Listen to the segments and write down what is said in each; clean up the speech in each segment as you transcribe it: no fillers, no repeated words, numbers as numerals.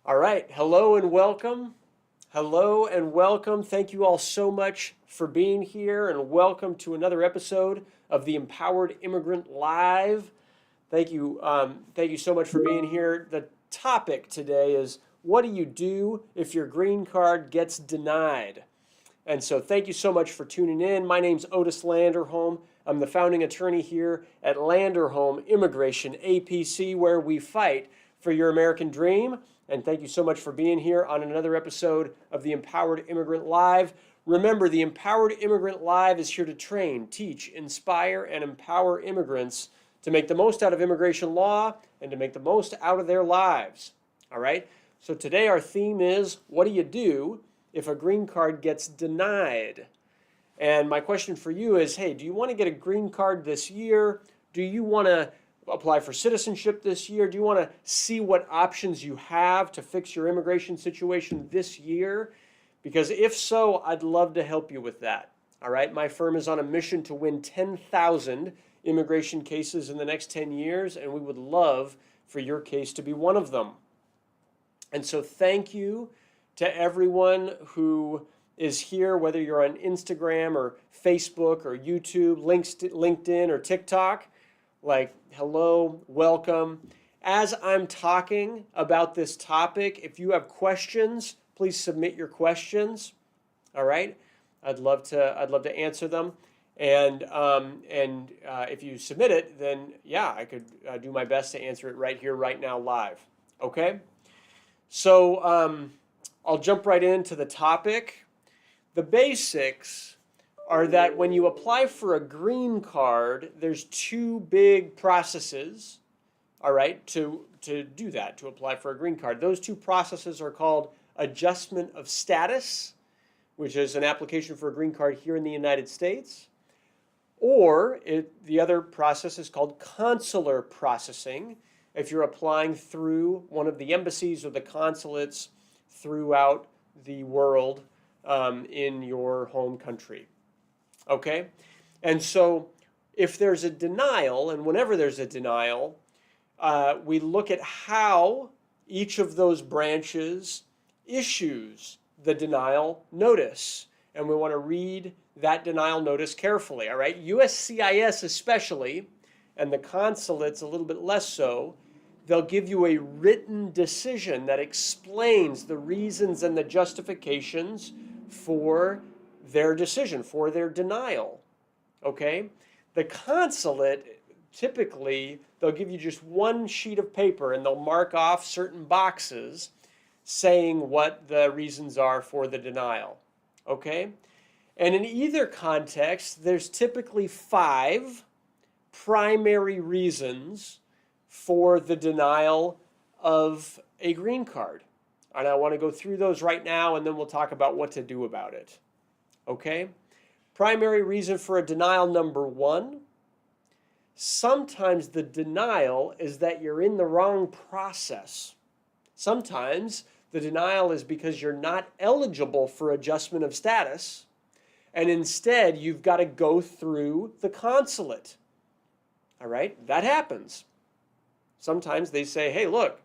All right. Hello and welcome. Hello and welcome. Thank you all so much for being here and welcome to another episode of the Empowered Immigrant Live. Thank you so much for being here. The topic today is what do you do if your green card gets denied? And so thank you so much for tuning in. My name's Otis Landerholm. I'm the founding attorney here at Landerholm Immigration, A.P.C, where we fight for your American dream. And thank you so much for being here on another episode of the Empowered Immigrant Live. Remember, the Empowered Immigrant Live is here to train, teach, inspire, and empower immigrants to make the most out of immigration law and to make the most out of their lives. All right? So today our theme is, what do you do if a green card gets denied? And my question for you is, hey, do you want to get a green card this year? Do you want to apply for citizenship this year? Do you want to see what options you have to fix your immigration situation this year? Because if so, I'd love to help you with that. All right, my firm is on a mission to win 10,000 immigration cases in the next 10 years, and we would love for your case to be one of them. And so thank you to everyone who is here, whether you're on Instagram or Facebook or YouTube, LinkedIn or TikTok. Like, hello, welcome. As I'm talking about this topic, if you have questions, please submit your questions. All right, I'd love to answer them. And if you submit it, then yeah, I could do my best to answer it right here, right now, live. Okay. So I'll jump right into the topic. The basics are that when you apply for a green card, there's two big processes, all right, to do that, to apply for a green card. Those two processes are called adjustment of status, which is an application for a green card here in the United States, or the other process is called consular processing, if you're applying through one of the embassies or the consulates throughout the world in your home country. Okay? And so if there's a denial, and whenever there's a denial, we look at how each of those branches issues the denial notice. And we want to read that denial notice carefully. All right? USCIS especially, and the consulates a little bit less so, they'll give you a written decision that explains the reasons and the justifications for their decision, for their denial. Okay? The consulate, typically, they'll give you just one sheet of paper and they'll mark off certain boxes saying what the reasons are for the denial. Okay? And in either context, there's typically 5 primary reasons for the denial of a green card. And I want to go through those right now, and then we'll talk about what to do about it. Okay? Primary reason for a denial number 1. Sometimes the denial is that you're in the wrong process. Sometimes the denial is because you're not eligible for adjustment of status, and instead you've got to go through the consulate. All right? That happens. Sometimes they say, hey, look,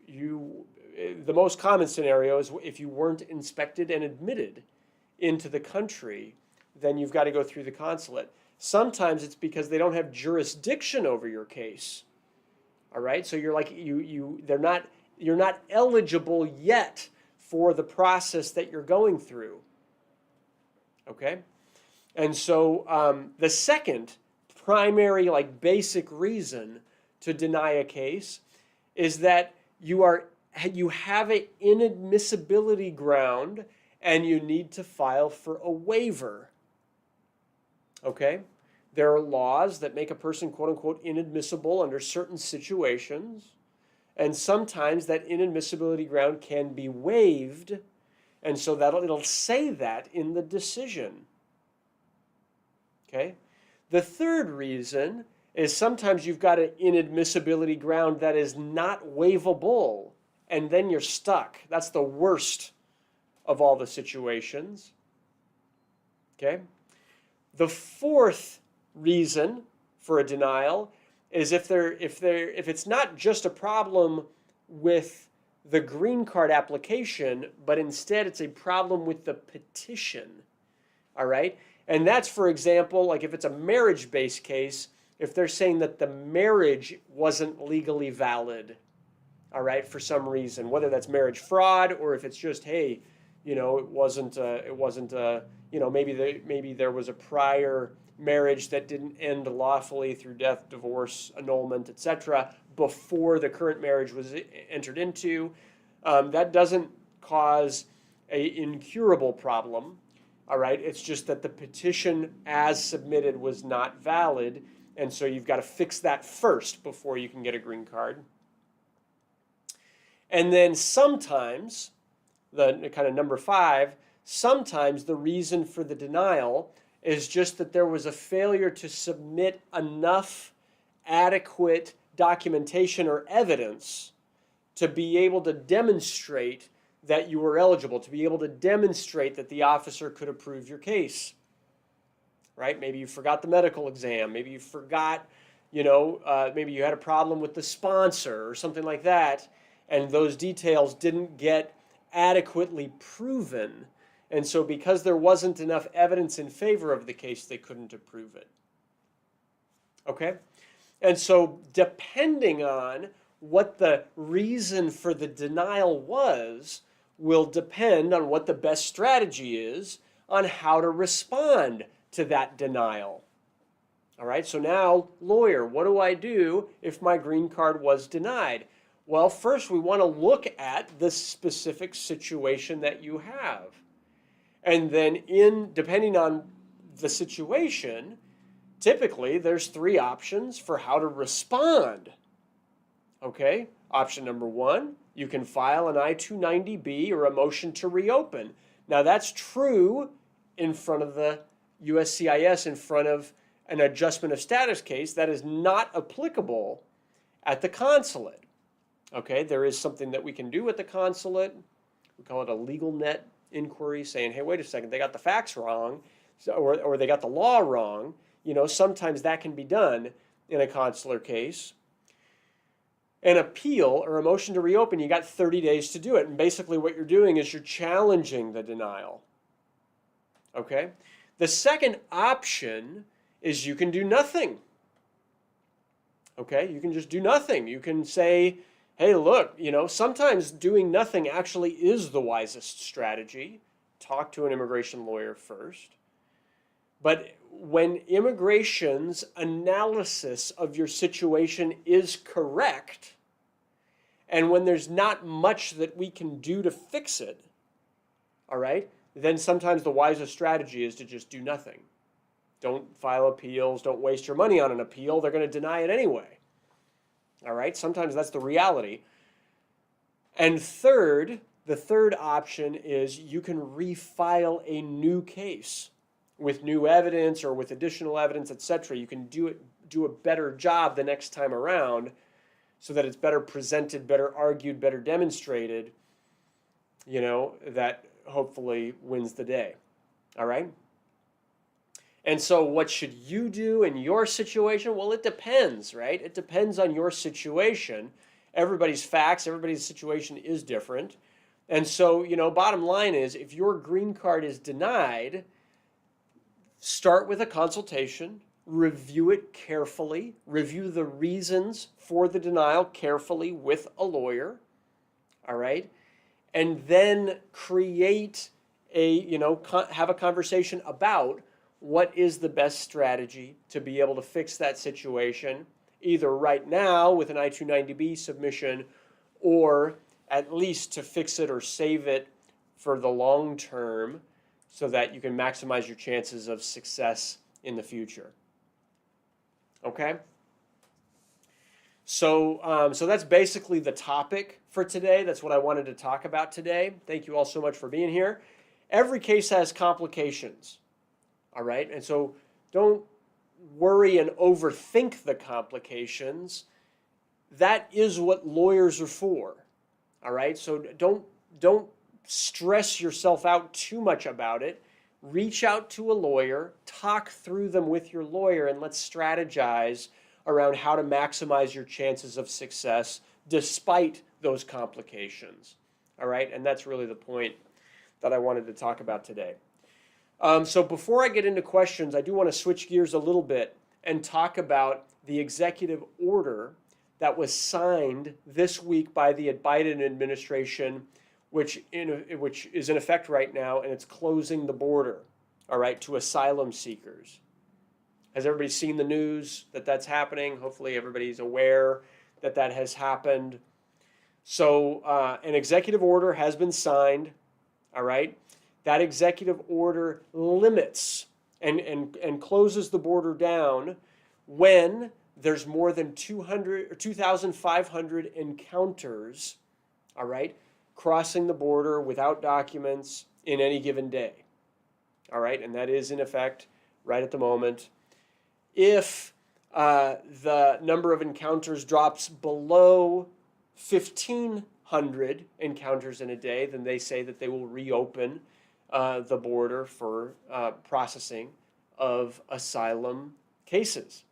the most common scenario is if you weren't inspected and admitted into the country, then you've got to go through the consulate. Sometimes it's because they don't have jurisdiction over your case. All right? So you're like you're not eligible yet for the process that you're going through. Okay? And so the second primary, like, basic reason to deny a case is that you have an inadmissibility ground and you need to file for a waiver. Okay? There are laws that make a person, quote unquote, inadmissible under certain situations, and sometimes that inadmissibility ground can be waived, and so it'll say that in the decision. Okay? The third reason is sometimes you've got an inadmissibility ground that is not waivable, and then you're stuck. That's the worst of all the situations. Okay? The fourth reason for a denial is if it's not just a problem with the green card application, but instead it's a problem with the petition. All right? And that's, for example, like if it's a marriage-based case, if they're saying that the marriage wasn't legally valid, all right, for some reason, whether that's marriage fraud or if it's just, hey, it wasn't, maybe there was a prior marriage that didn't end lawfully through death, divorce, annulment, etc., before the current marriage was entered into. That doesn't cause an incurable problem, all right? It's just that the petition as submitted was not valid, and so you've got to fix that first before you can get a green card. And then sometimes, the kind of number 5, sometimes the reason for the denial is just that there was a failure to submit enough adequate documentation or evidence to be able to demonstrate that you were eligible, to be able to demonstrate that the officer could approve your case. Right? Maybe you forgot the medical exam. Maybe you forgot, maybe you had a problem with the sponsor or something like that, and those details didn't get adequately proven. And so because there wasn't enough evidence in favor of the case, they couldn't approve it. Okay? And so depending on what the reason for the denial was, will depend on what the best strategy is on how to respond to that denial. All right, so now, lawyer, what do I do if my green card was denied? Well, first we want to look at the specific situation that you have. And then depending on the situation, typically there's 3 options for how to respond. Okay, option number 1, you can file an I-290B or a motion to reopen. Now that's true in front of the USCIS, in front of an adjustment of status case. That is not applicable at the consulate. Okay, there is something that we can do at the consulate. We call it a legal net inquiry, saying, hey, wait a second, they got the facts wrong, or they got the law wrong. Sometimes that can be done in a consular case. An appeal or a motion to reopen, you got 30 days to do it. And basically what you're doing is you're challenging the denial. Okay? The second option is you can do nothing. Okay? You can just do nothing. You can say, hey, look, sometimes doing nothing actually is the wisest strategy. Talk to an immigration lawyer first. But when immigration's analysis of your situation is correct, and when there's not much that we can do to fix it, all right, then sometimes the wisest strategy is to just do nothing. Don't file appeals. Don't waste your money on an appeal. They're going to deny it anyway. All right, sometimes that's the reality. And third, the third option is you can refile a new case with new evidence or with additional evidence, etc. You can do a better job the next time around so that it's better presented, better argued, better demonstrated, that hopefully wins the day. All right? And so what should you do in your situation? Well, it depends, right? It depends on your situation. Everybody's facts, everybody's situation is different. And so, bottom line is, if your green card is denied, start with a consultation, review it carefully, review the reasons for the denial carefully with a lawyer, all right? And then create have a conversation about what is the best strategy to be able to fix that situation, either right now with an I-290B submission, or at least to fix it or save it for the long term so that you can maximize your chances of success in the future. Okay? So that's basically the topic for today. That's what I wanted to talk about today. Thank you all so much for being here. Every case has complications. All right? And so don't worry and overthink the complications. That is what lawyers are for. All right? So don't stress yourself out too much about it. Reach out to a lawyer, talk through them with your lawyer, and let's strategize around how to maximize your chances of success despite those complications. All right, and that's really the point that I wanted to talk about today. So before I get into questions, I do want to switch gears a little bit and talk about the executive order that was signed this week by the Biden administration, which is in effect right now, and it's closing the border, all right, to asylum seekers. Has everybody seen the news that that's happening? Hopefully everybody's aware that that has happened. So an executive order has been signed, all right? That executive order limits and closes the border down when there's more than 200 or 2,500 encounters, all right, crossing the border without documents in any given day, all right? And that is in effect right at the moment. If the number of encounters drops below 1,500 encounters in a day, then they say that they will reopen the border for processing of asylum cases.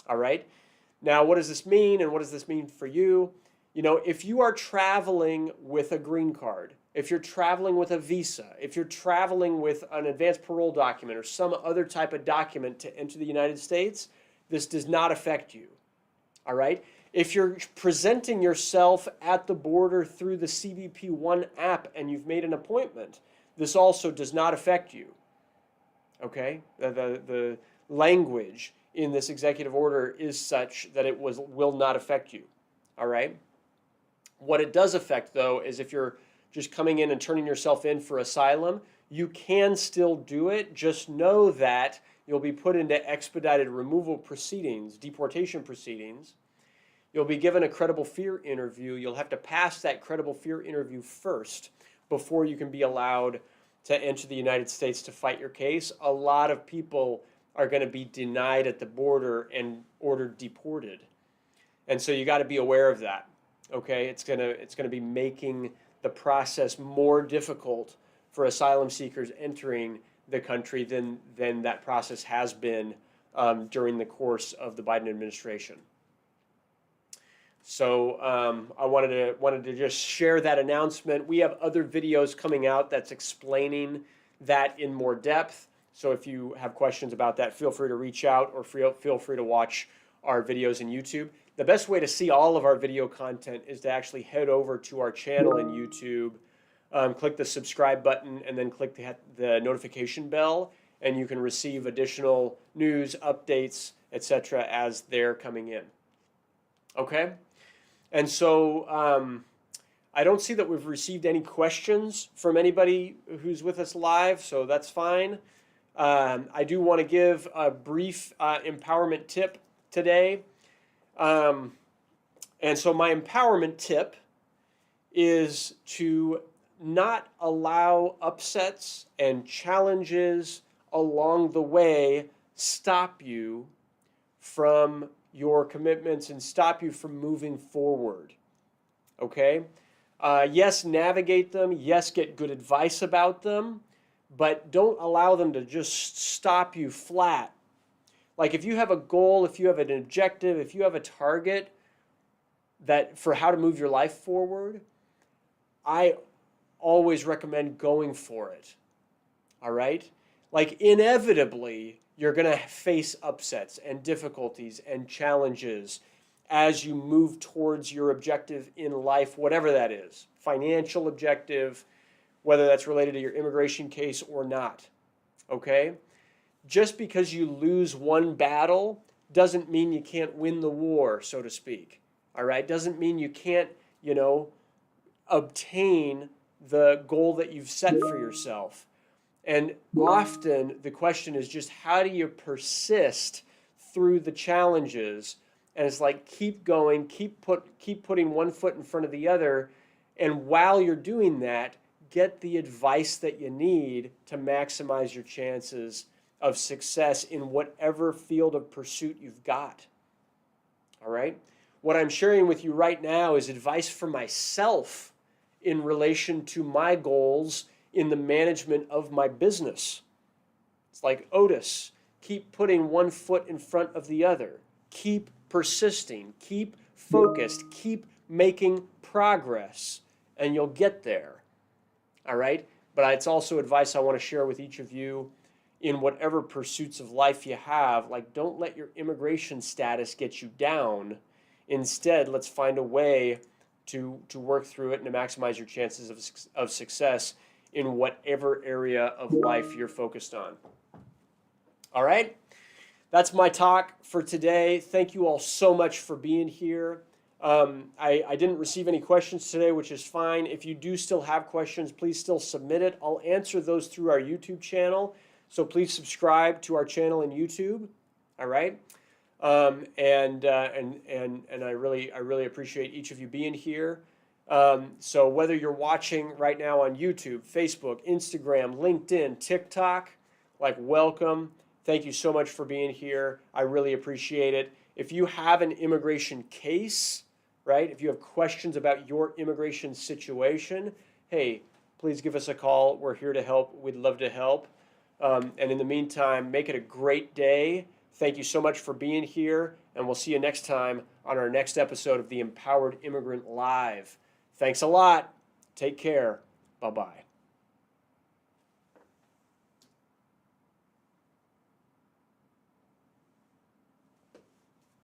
All right. Now, what does this mean, and what does this mean for you? You know, if you are traveling with a green card, if you're traveling with a visa, if you're traveling with an advanced parole document or some other type of document to enter the United States, this does not affect you. All right. If you're presenting yourself at the border through the CBP One app and you've made an appointment, this also does not affect you. Okay. The language in this executive order is such that it will not affect you. All right. What it does affect, though, is if you're just coming in and turning yourself in for asylum, you can still do it. Just know that you'll be put into expedited removal proceedings, deportation proceedings. You'll be given a credible fear interview. You'll have to pass that credible fear interview first before you can be allowed to enter the United States to fight your case. A lot of people are going to be denied at the border and ordered deported. And so you got to be aware of that. Okay? It's going to be making the process more difficult for asylum seekers entering the country than that process has been during the course of the Biden administration. So I wanted to just share that announcement. We have other videos coming out that's explaining that in more depth. So if you have questions about that, feel free to reach out or feel free to watch our videos in YouTube. The best way to see all of our video content is to actually head over to our channel in YouTube, click the subscribe button, and then click the notification bell, and you can receive additional news, updates, etc. as they're coming in. Okay? And so I don't see that we've received any questions from anybody who's with us live, so that's fine. I do want to give a brief empowerment tip today. And so my empowerment tip is to not allow upsets and challenges along the way stop you from your commitments and stop you from moving forward. Okay? Yes, navigate them. Yes, get good advice about them. But don't allow them to just stop you flat. Like if you have a goal, if you have an objective, if you have a target that for how to move your life forward, I always recommend going for it. All right? Like inevitably, you're going to face upsets and difficulties and challenges as you move towards your objective in life, whatever that is. Financial objective, whether that's related to your immigration case or not. Okay? Just because you lose one battle doesn't mean you can't win the war, so to speak. All right? Doesn't mean you can't, obtain the goal that you've set for yourself. And often the question is just how do you persist through the challenges? And it's like keep going, keep putting one foot in front of the other, and while you're doing that, get the advice that you need to maximize your chances of success in whatever field of pursuit you've got. All right? What I'm sharing with you right now is advice for myself in relation to my goals in the management of my business. It's like Otis, keep putting one foot in front of the other. Keep persisting, keep focused, keep making progress, and you'll get there. All right? But it's also advice I want to share with each of you in whatever pursuits of life you have. Like, don't let your immigration status get you down. Instead, let's find a way to work through it and to maximize your chances of success in whatever area of life you're focused on. All right? That's my talk for today. Thank you all so much for being here. I didn't receive any questions today, which is fine. If you do still have questions, please still submit it. I'll answer those through our YouTube channel. So please subscribe to our channel in YouTube. All right. And I really appreciate each of you being here. So whether you're watching right now on YouTube, Facebook, Instagram, LinkedIn, TikTok, like, welcome. Thank you so much for being here. I really appreciate it. If you have an immigration case, right, if you have questions about your immigration situation, hey, please give us a call. We're here to help. We'd love to help. And in the meantime, make it a great day. Thank you so much for being here, and we'll see you next time on our next episode of the Empowered Immigrant Live. Thanks a lot. Take care. Bye-bye.